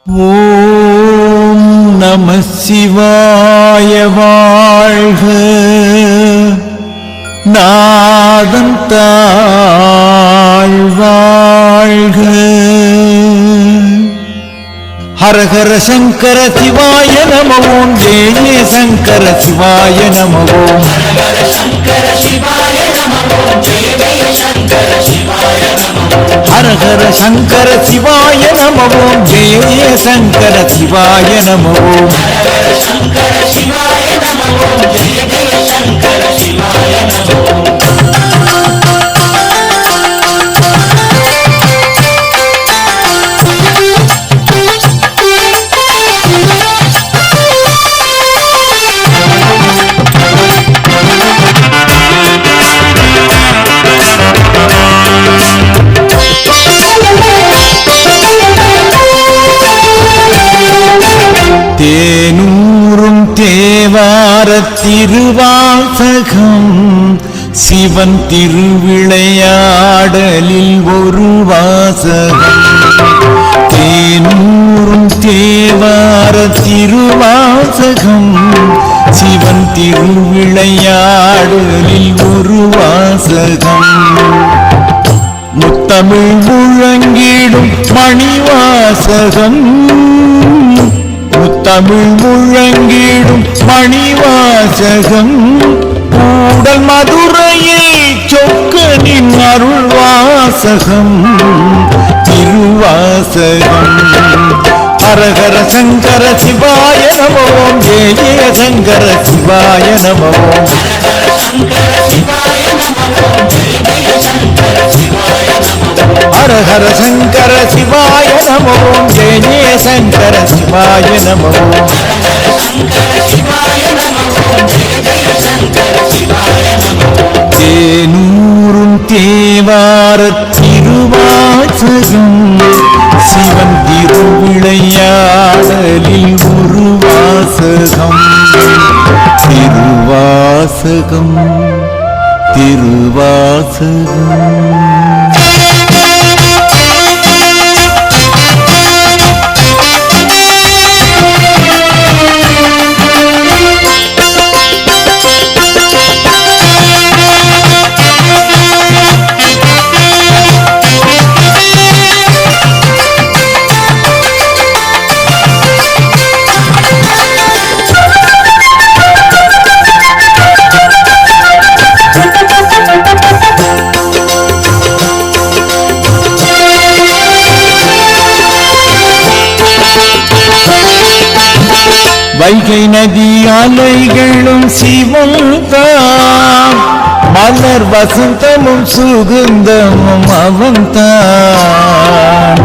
ஓம் நம சிவாய வாழ்க. நாதம் தாழ்வாழ்க. ஹரஹர சங்கர சிவாய நம ஓம். ஜெய ஜெய சங்கர சிவாய நம ஓம். ஹரஹர சங்கர சிவாய நம ஓம். ஜெய ஜெய சங்கர சிவாய நம ஓம். தேனூரும் தேவார திருவாசகம் சிவன் திருவிளையாடலில் ஒரு வாசகம். தேனூரும் தேவார திருவாசகம் சிவன் திருவிளையாடலில் ஒரு வாசகம். முத்தமிழ் முழங்கிடும் மணிவாசகம். முத்தமிழ் முழங்கிடும் மணிவாசகம். கூடல் மதுரையில் சொக்கனின் அருள்வாசகம் திருவாசகம். ஹரஹர சங்கர சிவாய நம ஓம். ஜெய ஜெய சங்கர சிவாய நம ஓம். ஹரஹர சங்கர சிவாய நம ஓம். ஜெய ஜெய சங்கர சிவாய நம ஓம். தேனூரும் தேவார திருவாசகம் சிவன் திருவிளையாடலில் ஒரு வாசகம். திருவாசகம் திருவாசகம். வைகை நதி அலைகளும் சிவன்தான். மலர் வசந்தமும் சுகந்தமும் அவன்தான்.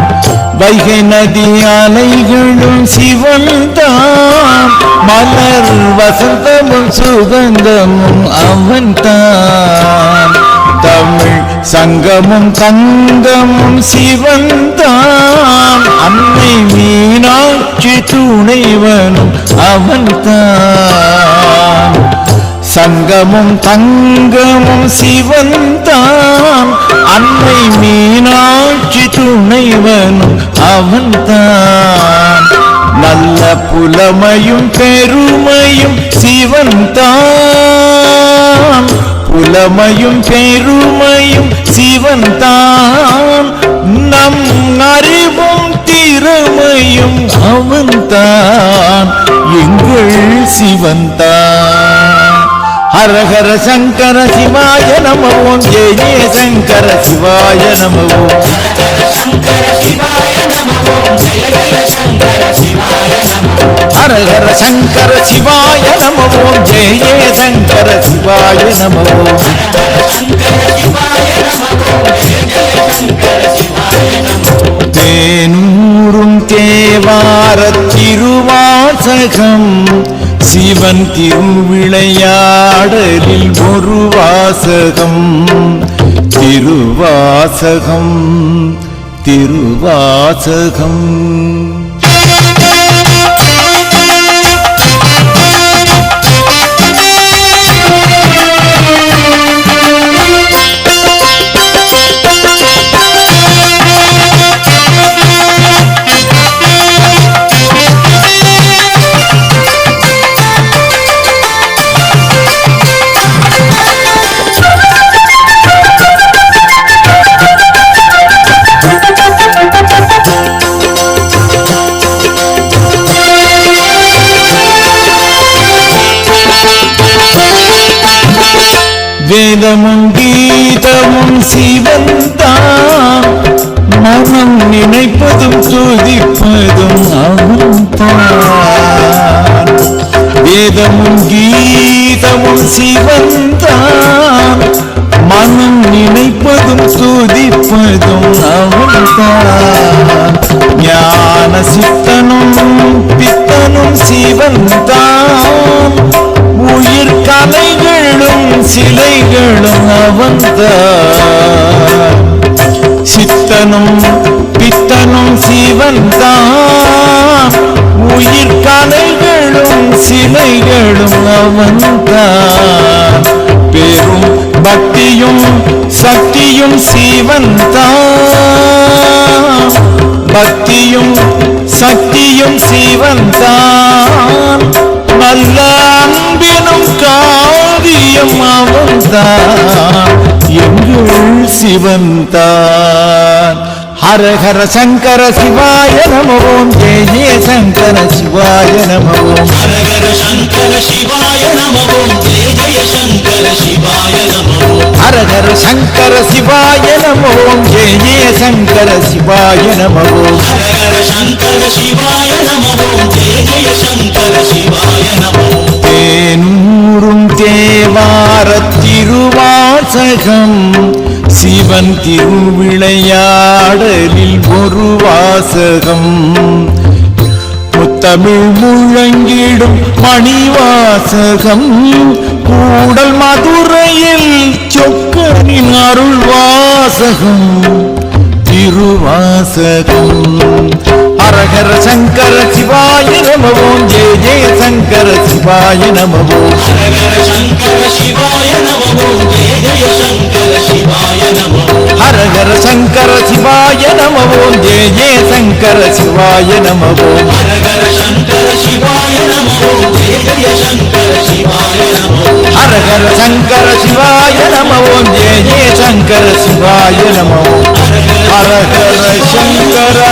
வைகை நதி அலைகளும் சிவன்தான். மலர் வசந்தமும் சுகந்தமும் அவன்தான். தமிழ் சங்கமும் தங்கமும் சிவன்தான். அன்னை மீனாட்சி துணைவனும் அவன்தான். சங்கமும் தங்கமும் சிவன்தான். அன்னை மீனாட்சி துணைவனும் அவன்தான். நல்ல புலமையும் பெருமையும் சிவன்தான். புலமையும் பெருமையும் சிவன்தான். நம் அறிவும் திறமையும் அவன்தான். எங்கள் சிவன்தான். ஹரஹர சங்கர சிவாய நம ஓம். ஜெய ஜெய சங்கர சிவாய நம ஓம். ஹரஹர சங்கர சிவாய நம ஓம். ஜெய ஜெய சங்கர சிவாய நம ஓம். தேனூரும் தேவார திருவாசகம் சிவன் திருவிளையாடலில் ஒரு வாசகம். திருவாசகம் திருவாசகம். நித்தமும் சிவந்தான் மனம் நினைப்பதும் துதிப்பதும் அவன்தான் வேதமும் கீதமும் சிவந்தான் மனம் நினைப்பதும் துதிப்பதும் அவன்தான் ஞான சித்தனும் பித்தனும் சிவன்தான் உயிர் கலைகளும் சிலைகளும் அவன்தான் சித்தனும் பித்தனும் சிவன்தான் உயிர் கலைகளும் சிலைகளும் அவன்தான் பெரும் பக்தியும் சக்தியும் சிவன்தான் பக்தியும் சக்தியும் சிவன்தான் நல்ல அன்பினும் காவியம் அவன்தான் எங்கள் சிவன்தான் ஹர ஹர சங்கர சிவாய நம ஓம் ஜெய ஜெய சங்கர சிவாய நம ஓம் ஹர ஹர சங்கர சிவாய நம ஓம் ஜெய ஜெய சங்கர சிவாய நம ஓம் ஹர ஹர சங்கர சிவாய நம ஓம் ஜெய ஜெய சங்கர சிவாய நம ஓம் ஹர ஹர சங்கர சிவாய நம ஓம் ஜெய ஜெய சங்கர சிவாய நம ஓம் தேனூரும் தேவார திருவாசகம் சிவன் திருவிளையாடலில் ஒரு வாசகம் முத்தமிழ் முழங்கிடும் மணிவாசகம் கூடல் மதுரையில் சொக்கனின் அருள் வாசகம் திருவாசகம் ஹரஹர சங்கர சிவாய நம ஓம் ஜெய ஜெய சங்கர சிவாய நம ஓம் ஹர ஹர சங்கர சிவாய நம ஓம் ஜெய ஜெய சங்கர சிவாய நம ஓம் ஹரஹர சங்கர சிவாய நம ஓம் ஜெய ஜெய சங்கர சிவாய நம ஓம் ஹர ஹர சங்கர சிவாய நம ஓம் ஜெய ஜெய சங்கர சிவாய நம ஓம் ஹரஹர சங்கர சிவாய நம ஓம் ஜெய ஜெய சங்கர சிவாய நம ஓம் ஹரஹர சங்கரா